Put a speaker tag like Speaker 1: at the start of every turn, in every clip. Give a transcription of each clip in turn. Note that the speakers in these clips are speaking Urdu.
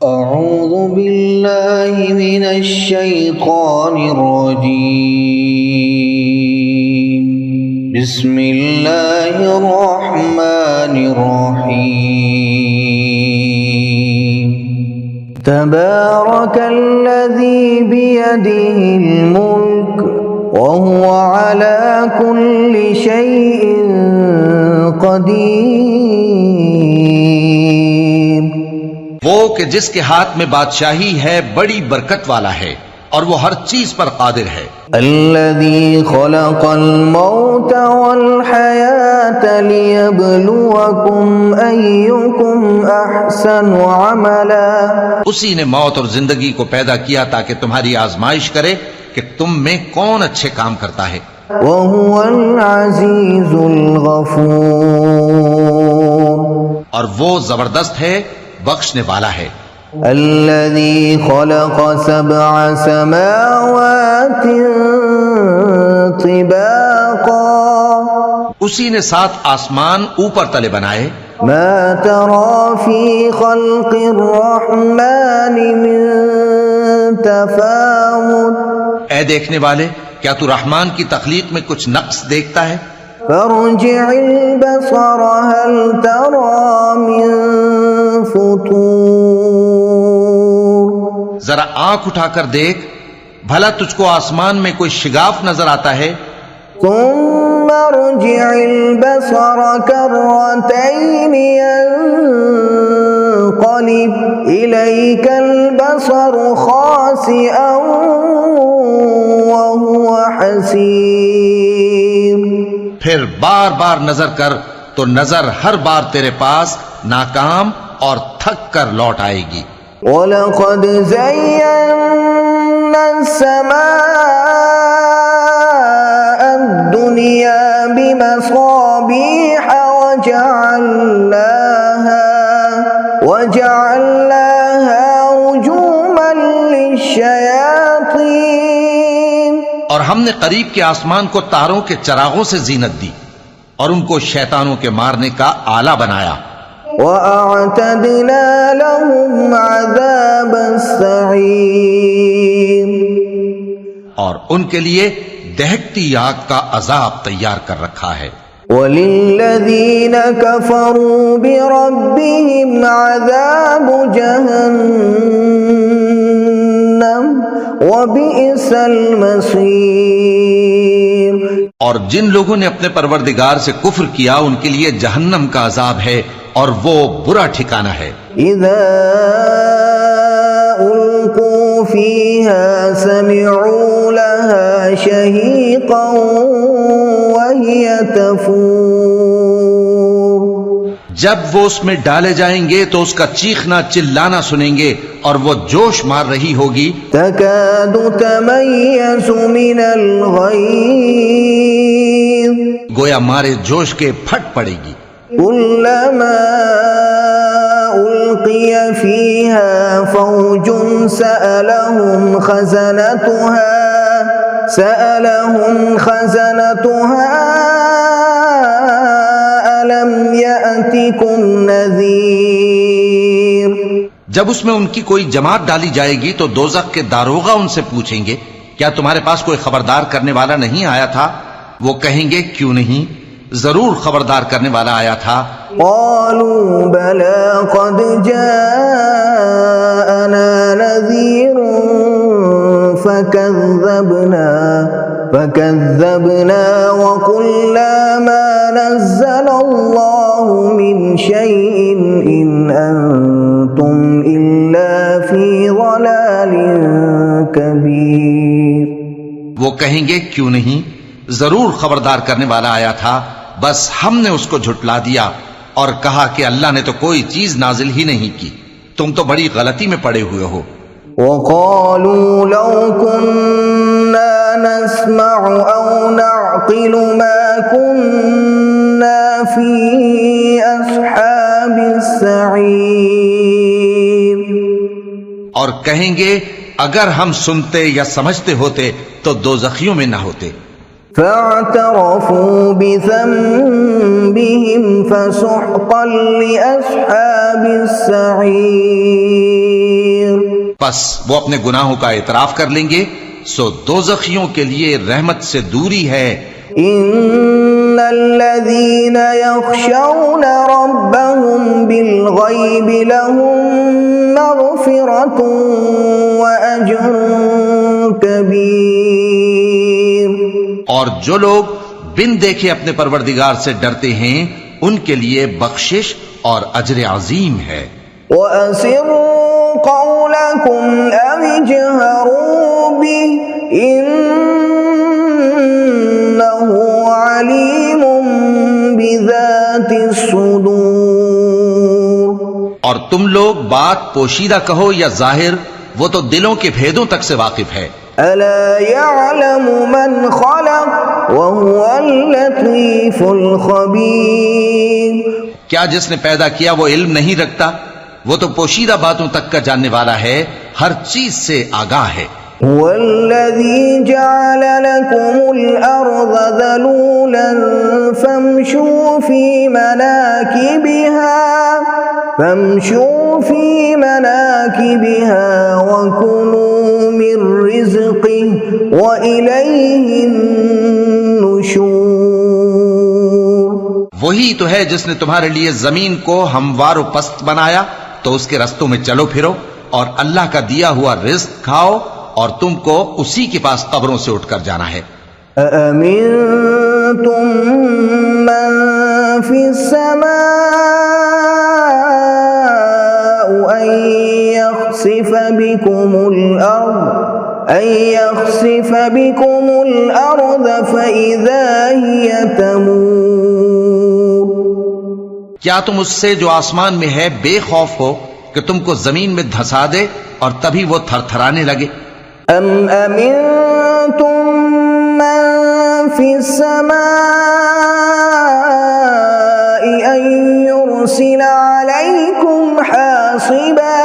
Speaker 1: أعوذ بالله من الشيطان الرجيم. بسم الله الرحمن الرحيم. تبارك الذي بيده الملك وهو على كل شيء قدير.
Speaker 2: وہ کہ جس کے ہاتھ میں بادشاہی ہے بڑی برکت والا ہے اور وہ ہر چیز پر قادر ہے.
Speaker 1: الذي خلق الموت والحياة ليبلوكم أيكم أحسن عملا.
Speaker 2: اسی نے موت اور زندگی کو پیدا کیا تاکہ تمہاری آزمائش کرے کہ تم میں کون اچھے کام کرتا ہے.
Speaker 1: وهو العزيز الغفور.
Speaker 2: اور وہ زبردست ہے، بخشنے والا ہے.
Speaker 1: الذي خلق 7 سماوات طباقا.
Speaker 2: اسی نے 7 آسمان اوپر تلے بنائے.
Speaker 1: ما ترى في خلق الرحمن من تفاوت.
Speaker 2: اے دیکھنے والے، کیا تو رحمان کی تخلیق میں کچھ نقص دیکھتا ہے؟
Speaker 1: فارجع البصر هل ترى من فطور.
Speaker 2: ذرا آنکھ اٹھا کر دیکھ، بھلا تجھ کو آسمان میں کوئی شگاف نظر آتا ہے؟
Speaker 1: ثم ارجع البصر كرتين ينقلب إليك البصر خاسئا وهو حسير.
Speaker 2: پھر بار بار نظر کر تو نظر ہر بار تیرے پاس ناکام اور تھک کر لوٹ آئے گی.
Speaker 1: وَلَقَدْ زَيَّنَّا السَّمَاءَ الدُّنْيَا بِمَصَابِيحَ وَجَعَلْنَاهَا رُجُومًا لِلشَّيَاطِينِ.
Speaker 2: اور ہم نے قریب کے آسمان کو تاروں کے چراغوں سے زینت دی اور ان کو شیطانوں کے مارنے کا آلہ بنایا.
Speaker 1: وَأَعْتَدْنَا لَهُمْ عَذَابَ السَّعِيرِ.
Speaker 2: اور ان کے لیے دہکتی آگ کا عذاب تیار کر رکھا ہے.
Speaker 1: وَلِلَّذِينَ كَفَرُوا بِرَبِّهِمْ عَذَابُ جَهَنَّمَ وَبِئْسَ الْمَصِيرُ.
Speaker 2: اور جن لوگوں نے اپنے پروردگار سے کفر کیا ان کے لیے جہنم کا عذاب ہے اور وہ برا ٹھکانہ ہے.
Speaker 1: إِذَا أُلْقُوا فِيهَا سَمِعُوا لَهَا شَهِيقًا وَهِيَ تَفُورُ.
Speaker 2: جب وہ اس میں ڈالے جائیں گے تو اس کا چیخنا چلانا سنیں گے اور وہ جوش مار رہی ہوگی.
Speaker 1: تَكَادُ تَمَيَّزُ مِنَ الْغَيْظِ.
Speaker 2: گویا مارے جوش کے پھٹ پڑے گی.
Speaker 1: كُلَّمَا أُلْقِيَ فِيهَا فَوْجٌ سَأَلَهُمْ خَزَنَتُهَا أَلَمْ يَأْتِكُمْ نَذِيرٌ.
Speaker 2: جب اس میں ان کی کوئی جماعت ڈالی جائے گی تو دوزخ کے داروغہ ان سے پوچھیں گے کیا تمہارے پاس کوئی خبردار کرنے والا نہیں آیا تھا؟ وہ کہیں گے کیوں نہیں، ضرور خبردار کرنے والا آیا تھا.
Speaker 1: قالوا بلى قد جاءنا نذير فكذبنا وقلنا ما نزل الله من شيء إن أنتم إلا في ضلال كبير.
Speaker 2: وہ کہیں گے کیوں نہیں، ضرور خبردار کرنے والا آیا تھا، بس ہم نے اس کو جھٹلا دیا اور کہا کہ اللہ نے تو کوئی چیز نازل ہی نہیں کی، تم تو بڑی غلطی میں پڑے ہوئے ہو.
Speaker 1: وقالوا لو كنا نسمع أو نعقل ما كنا في أصحاب السعير.
Speaker 2: اور کہیں گے اگر ہم سنتے یا سمجھتے ہوتے تو دوزخیوں میں نہ ہوتے.
Speaker 1: فاعترفوا بذنبهم فسحقا لأصحاب السعير.
Speaker 2: پس وہ اپنے گناہوں کا اعتراف کر لیں گے، سو دوزخیوں کے لیے رحمت سے دوری ہے.
Speaker 1: ان الذين يخشون ربهم بالغيب لهم مغفرة واجر كبير.
Speaker 2: اور جو لوگ بن دیکھے اپنے پروردگار سے ڈرتے ہیں ان کے لیے بخشش اور اجر عظیم ہے.
Speaker 1: وَأَسِرُّوا قَوْلَكُمْ أَوِ اجْهَرُوا بِهِ إِنَّهُ عَلِيمٌ بِذَاتِ الصُّدُورِ.
Speaker 2: اور تم لوگ بات پوشیدہ کہو یا ظاہر، وہ تو دلوں کے بھیدوں تک سے واقف ہے.
Speaker 1: أَلَا يَعْلَمُ مَنْ خَلَقَ وَهُوَ اللَّطِيفُ الْخَبِيرُ.
Speaker 2: کیا جس نے پیدا کیا وہ علم نہیں رکھتا؟ وہ تو پوشیدہ باتوں تک کا جاننے والا ہے، ہر چیز سے آگاہ ہے.
Speaker 1: هو الذي جعل لكم الأرض ذلولا فامشوا في مناكبها وكلوا من رزقه وإليه النشور.
Speaker 2: وہی تو ہے جس نے تمہارے لیے زمین کو ہموار و پست بنایا، تو اس کے رستوں میں چلو پھرو اور اللہ کا دیا ہوا رزق کھاؤ، اور تم کو اسی کے پاس قبروں سے اٹھ کر جانا ہے.
Speaker 1: أَأَمِنتُم مَّن فِي السَّمَاءِ أَن يَخْسِفَ بِكُمُ الْأَرْضَ فَإِذَا هِيَ تَمُورُ.
Speaker 2: کیا تم اس سے جو آسمان میں ہے بے خوف ہو کہ تم کو زمین میں دھسا دے اور تبھی وہ تھر تھرانے لگے؟
Speaker 1: ام امنتم من فی السماء ان یرسل علیکم حاصبا.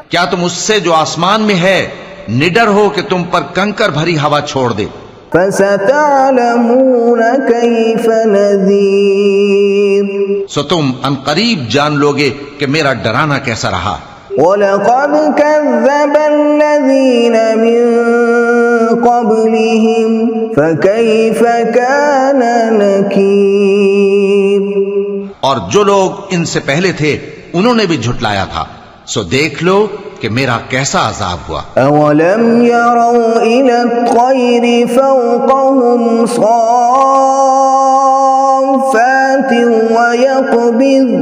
Speaker 2: کیا تم اس سے جو آسمان میں ہے نڈر ہو کہ تم پر کنکر بھری ہوا چھوڑ دے؟
Speaker 1: فستعلمون کیف نذیر.
Speaker 2: سو تم ان قریب جان لوگے کہ میرا ڈرانا کیسا رہا.
Speaker 1: وَلَقَدْ كَذَّبَ الَّذِينَ مِن قَبْلِهِمْ فَكَيْفَ كَانَ نَكِيرِ.
Speaker 2: اور جو لوگ ان سے پہلے تھے انہوں نے بھی جھٹلایا تھا، سو دیکھ لو کہ میرا کیسا عذاب ہوا.
Speaker 1: أَوَلَمْ يَرَوْا إِلَى الطَّيْرِ فَوْقَهُمْ صَافَّاتٍ وَيَقْبِضْنَ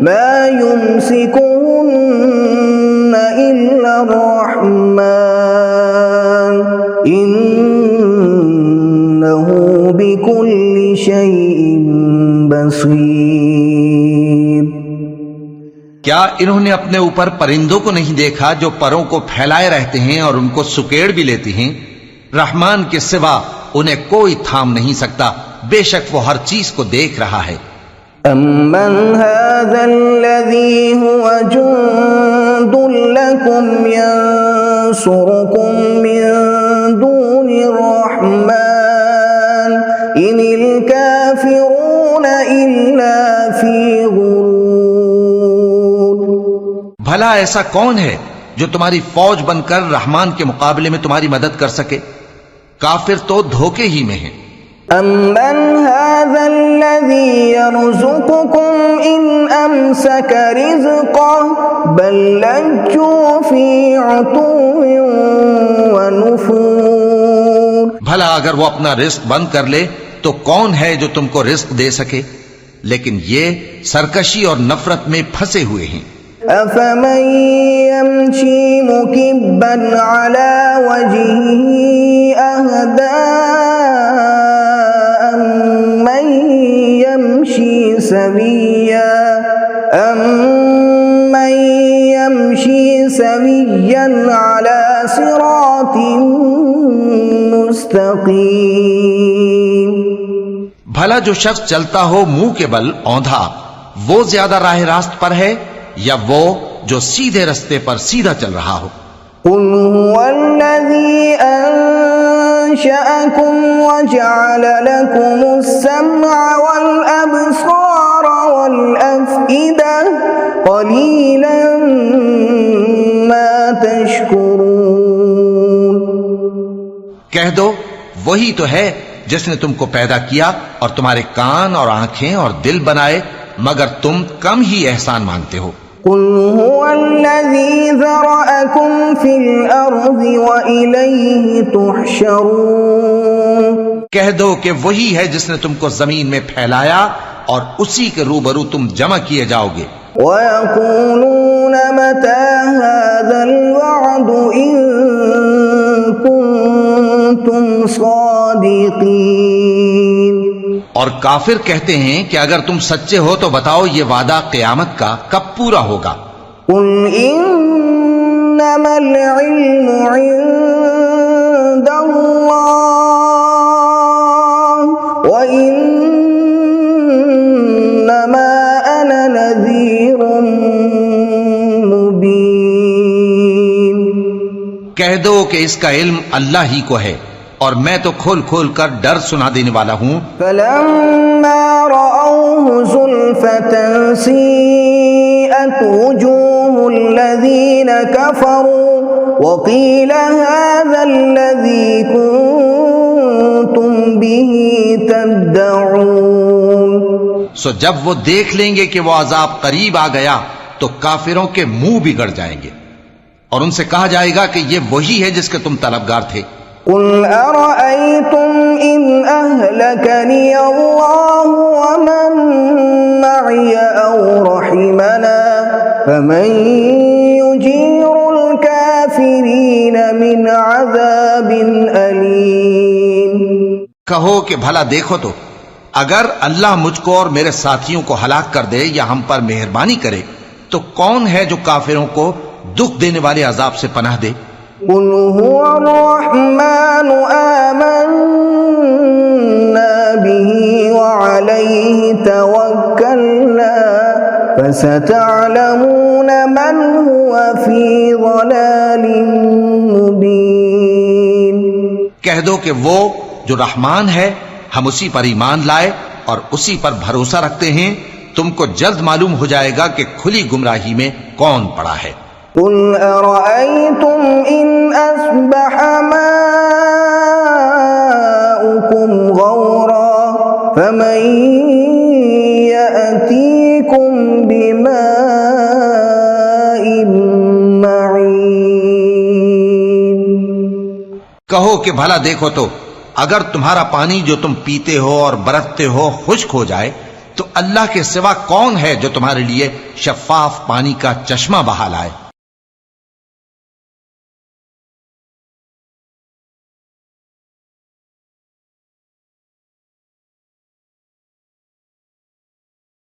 Speaker 1: مَا يُمْسِكُهُنَّ إِلَّا الرَّحْمَنُ إِنَّهُ بِكُلِّ شَيْءٍ بَصِيرٌ.
Speaker 2: کیا انہوں نے اپنے اوپر پرندوں کو نہیں دیکھا جو پروں کو پھیلائے رہتے ہیں اور ان کو سکیڑ بھی لیتی ہیں؟ رحمان کے سوا انہیں کوئی تھام نہیں سکتا، بے شک وہ ہر چیز کو دیکھ رہا ہے.
Speaker 1: أَمَّنْ هَذَا الَّذِي هُوَ جُندٌ لَكُمْ يَنصُرُكُم مِّن دُونِ الرَّحْمَنِ إِنِ الْكَافِرُونَ إِلَّا فِي غُرُورٍ.
Speaker 2: بھلا ایسا کون ہے جو تمہاری فوج بن کر رحمان کے مقابلے میں تمہاری مدد کر سکے؟ کافر تو دھوکے ہی میں ہیں.
Speaker 1: أَمَّنْ هَذَا الَّذِي يَرْزُقُكُمْ إِنْ أَمْسَكَ رِزْقَهُ بَل لَّجُّوا فِي عُتُوٍّ وَنُفُورٍ.
Speaker 2: بھلا اگر وہ اپنا رزق بند کر لے تو کون ہے جو تم کو رزق دے سکے؟ لیکن یہ سرکشی اور نفرت میں پھنسے ہوئے ہیں.
Speaker 1: أَفَمَن يَمْشِي مُكِبًّا عَلَى وَجْهِهِ أَهْدَىٰ أَمَّن يَمْشِي سَوِيًّا عَلَى صِرَاطٍ مُّسْتَقِيمٍ.
Speaker 2: بھلا جو شخص چلتا ہو منہ کے بل اوندھا، وہ زیادہ راہ راست پر ہے یا وہ جو سیدھے رستے پر سیدھا چل رہا ہو؟
Speaker 1: قُلْ هُوَ الَّذِي أنشأكم وجعل لكم السمع والأبصار والأفئدة قليلا ما تشكرون.
Speaker 2: کہہ دو وہی تو ہے جس نے تم کو پیدا کیا اور تمہارے کان اور آنکھیں اور دل بنائے، مگر تم کم ہی احسان مانگتے ہو.
Speaker 1: قل هو الذي ذرأكم في الأرض وإليه تحشرون.
Speaker 2: کہہ دو کہ وہی ہے جس نے تم کو زمین میں پھیلایا اور اسی کے روبرو تم جمع کیے جاؤ گے.
Speaker 1: ويقولون متى هذا الوعد إن كنتم صادقين.
Speaker 2: اور کافر کہتے ہیں کہ اگر تم سچے ہو تو بتاؤ یہ وعدہ قیامت کا کب پورا ہوگا.
Speaker 1: قل إنما العلم عند الله وإنما أنا نذير مبين.
Speaker 2: کہہ دو کہ اس کا علم اللہ ہی کو ہے اور میں تو کھول کھول کر ڈر سنا دینے والا ہوں.
Speaker 1: فلما رأوه زلفة سيئت وجوه الذين كفروا وقيل هذا الذي كنتم به تدعون.
Speaker 2: سو جب وہ دیکھ لیں گے کہ وہ عذاب قریب آ گیا تو کافروں کے منہ بگڑ جائیں گے اور ان سے کہا جائے گا کہ یہ وہی ہے جس کے تم طلبگار تھے.
Speaker 1: قل أرأيتم إن أهلكني الله ومن معي أو رحمنا فمن يجير الكافرين من عذاب أليم.
Speaker 2: کہو کہ بھلا دیکھو تو اگر اللہ مجھ کو اور میرے ساتھیوں کو ہلاک کر دے یا ہم پر مہربانی کرے تو کون ہے جو کافروں کو دکھ دینے والے عذاب سے پناہ دے.
Speaker 1: قل هو الرحمن آمنا به وعليه توكلنا فستعلمون من هو في ضلال مبين.
Speaker 2: کہہ دو کہ وہ جو رحمان ہے ہم اسی پر ایمان لائے اور اسی پر بھروسہ رکھتے ہیں، تم کو جلد معلوم ہو جائے گا کہ کھلی گمراہی میں کون پڑا ہے.
Speaker 1: قل أرأيتم إن أصبح ماؤكم غورا فمن يأتيكم بماء معين.
Speaker 2: کہو کہ بھلا دیکھو تو اگر تمہارا پانی جو تم پیتے ہو اور برتتے ہو خشک ہو جائے تو اللہ کے سوا کون ہے جو تمہارے لیے شفاف پانی کا چشمہ بہا لائے.